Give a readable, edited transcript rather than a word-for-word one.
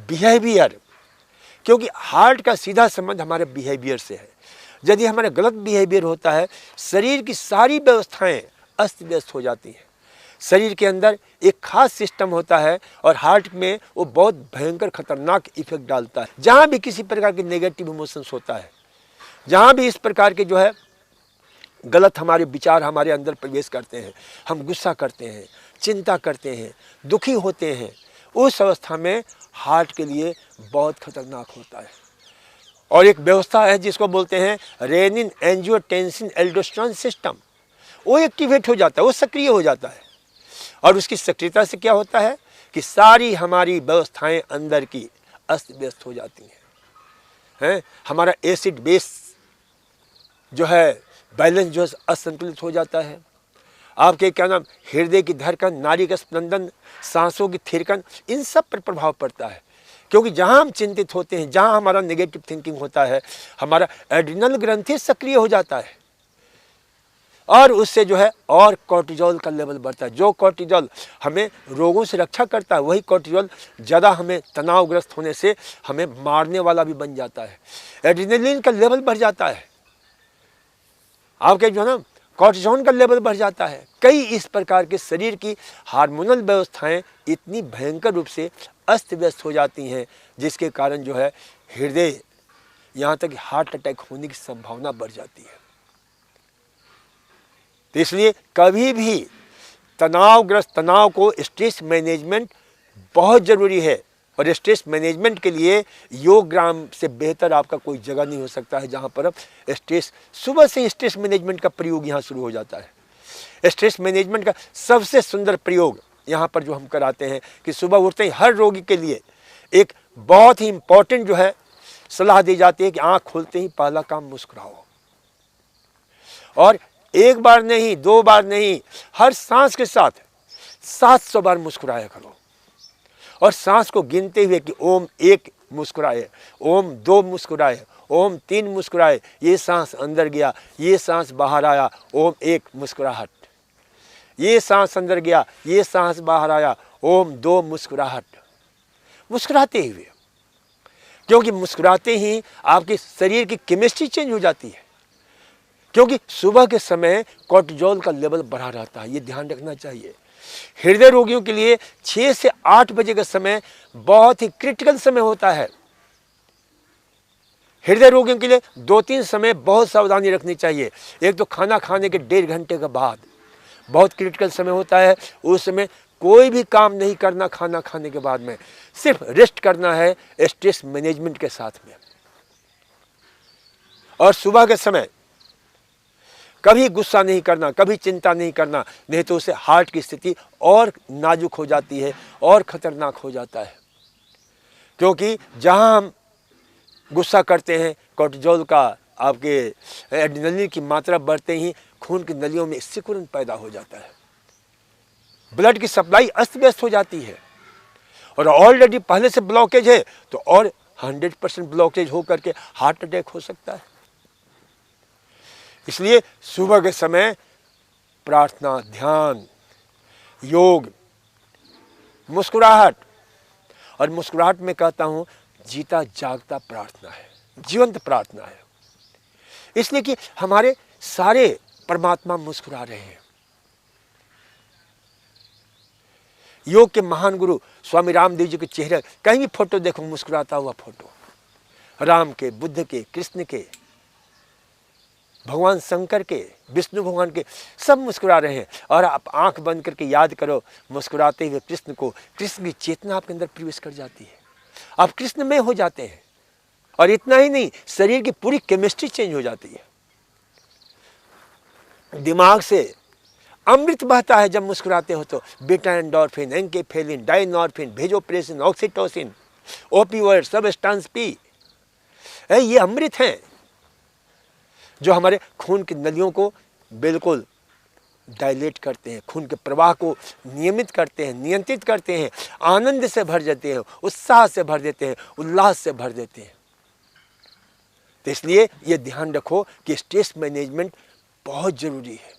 Behaviour, क्योंकि heart का सीधा संबंध हमारे बिहेवियर से है। यदि हमारा गलत बिहेवियर होता है, शरीर की सारी व्यवस्थाएं अस्त व्यस्त हो जाती हैं। शरीर के अंदर एक खास सिस्टम होता है और हार्ट में वो बहुत भयंकर खतरनाक इफेक्ट डालता है। जहाँ भी किसी प्रकार के नेगेटिव इमोशंस होता है, जहाँ भी इस प्रकार के जो है गलत हमारे विचार हमारे अंदर प्रवेश करते हैं, हम गुस्सा करते हैं, चिंता करते हैं, दुखी होते हैं, उस अवस्था में हार्ट के लिए बहुत खतरनाक होता है। और एक व्यवस्था है जिसको बोलते हैं रेनिन एंजियोटेंसिन एल्डोस्टेरोन सिस्टम, वो एक्टिवेट हो जाता है, वो सक्रिय हो जाता है। और उसकी सक्रियता से क्या होता है कि सारी हमारी व्यवस्थाएं अंदर की अस्त व्यस्त हो जाती हैं। हमारा एसिड बेस जो है बैलेंस जो है असंतुलित हो जाता है। आपके क्या नाम, हृदय की धड़कन, नाड़ी का स्पंदन, सांसों की थिरकन, इन सब पर प्रभाव पड़ता है। क्योंकि जहाँ हम चिंतित होते हैं, जहाँ हमारा नेगेटिव थिंकिंग होता है, हमारा एड्रिनल ग्रंथि सक्रिय हो जाता है और उससे जो है और कोर्टिजोल का लेवल बढ़ता है। जो कोर्टिजोल हमें रोगों से रक्षा करता है, वही कोर्टिजोल ज़्यादा हमें तनावग्रस्त होने से हमें मारने वाला भी बन जाता है। एड्रिनलिन का लेवल बढ़ जाता है, आपके जो है ना कोर्टिसोन का लेवल बढ़ जाता है। कई इस प्रकार के शरीर की हार्मोनल व्यवस्थाएं इतनी भयंकर रूप से अस्त व्यस्त हो जाती हैं, जिसके कारण जो है हृदय, यहाँ तक हार्ट अटैक होने की संभावना बढ़ जाती है। तो इसलिए कभी भी तनाव को स्ट्रेस मैनेजमेंट बहुत ज़रूरी है। और स्ट्रेस मैनेजमेंट के लिए योगग्राम से बेहतर आपका कोई जगह नहीं हो सकता है, जहाँ पर स्ट्रेस, सुबह से स्ट्रेस मैनेजमेंट का प्रयोग यहाँ शुरू हो जाता है। स्ट्रेस मैनेजमेंट का सबसे सुंदर प्रयोग यहाँ पर जो हम कराते हैं कि सुबह उठते ही हर रोगी के लिए एक बहुत ही इम्पोर्टेंट जो है सलाह दी जाती है कि आँख खोलते ही पहला काम मुस्कुराओ। और एक बार नहीं, 2 बार नहीं, हर सांस के साथ 700 बार मुस्कुराया करो। और सांस को गिनते हुए कि ओम 1 मुस्कुराए, ओम 2 मुस्कुराए, ओम 3 मुस्कुराए, ये सांस अंदर गया, ये सांस बाहर आया, ओम 1 मुस्कुराहट, ये सांस अंदर गया, ये सांस बाहर आया, ओम 2 मुस्कुराहट। मुस्कुराते हुए, क्योंकि मुस्कुराते ही आपके शरीर की केमिस्ट्री चेंज हो जाती है। क्योंकि सुबह के समय कोर्टिजोल का लेवल बढ़ा रहता है, ये ध्यान रखना चाहिए। हृदय रोगियों के लिए 6 से 8 बजे का समय बहुत ही क्रिटिकल समय होता है। हृदय रोगियों के लिए 2-3 समय बहुत सावधानी रखनी चाहिए। एक तो खाना खाने के 1.5 घंटे के बाद बहुत क्रिटिकल समय होता है। उस समय कोई भी काम नहीं करना, खाना खाने के बाद में सिर्फ रेस्ट करना है स्ट्रेस मैनेजमेंट के साथ में। और सुबह के समय कभी गुस्सा नहीं करना, कभी चिंता नहीं करना, नहीं तो उससे हार्ट की स्थिति और नाजुक हो जाती है और ख़तरनाक हो जाता है। क्योंकि जहां हम गुस्सा करते हैं, कोर्टिजोल का, आपके एड्रेनलिन की मात्रा बढ़ते ही खून की नलियों में सिकुड़न पैदा हो जाता है, ब्लड की सप्लाई अस्त व्यस्त हो जाती है। और ऑलरेडी पहले से ब्लॉकेज है तो और 100% ब्लॉकेज हो करके हार्ट अटैक हो सकता है। इसलिए सुबह के समय प्रार्थना, ध्यान, योग, मुस्कुराहट, और मुस्कुराहट में कहता हूं जीता जागता प्रार्थना है, जीवंत प्रार्थना है। इसलिए कि हमारे सारे परमात्मा मुस्कुरा रहे हैं। योग के महान गुरु स्वामी रामदेव जी के चेहरे, कहीं भी फोटो देखो मुस्कुराता हुआ फोटो, राम के, बुद्ध के, कृष्ण के, भगवान शंकर के, विष्णु भगवान के, सब मुस्कुरा रहे हैं। और आप आंख बंद करके याद करो मुस्कुराते हुए कृष्ण को, कृष्ण की चेतना आपके अंदर प्रवेश कर जाती है, आप कृष्ण में हो जाते हैं। और इतना ही नहीं, शरीर की पूरी केमिस्ट्री चेंज हो जाती है। दिमाग से अमृत बहता है जब मुस्कुराते हो तो। Beta endorphin, enkephalin, dynorphin, vasopressin, oxytocin, opioid, substance P, ये अमृत हैं जो हमारे खून की नलियों को बिल्कुल डायलेट करते हैं, खून के प्रवाह को नियमित करते हैं, नियंत्रित करते हैं, आनंद से भर देते हैं, उत्साह से भर देते हैं, उल्लास से भर देते हैं। तो इसलिए ये ध्यान रखो कि स्ट्रेस मैनेजमेंट बहुत ज़रूरी है।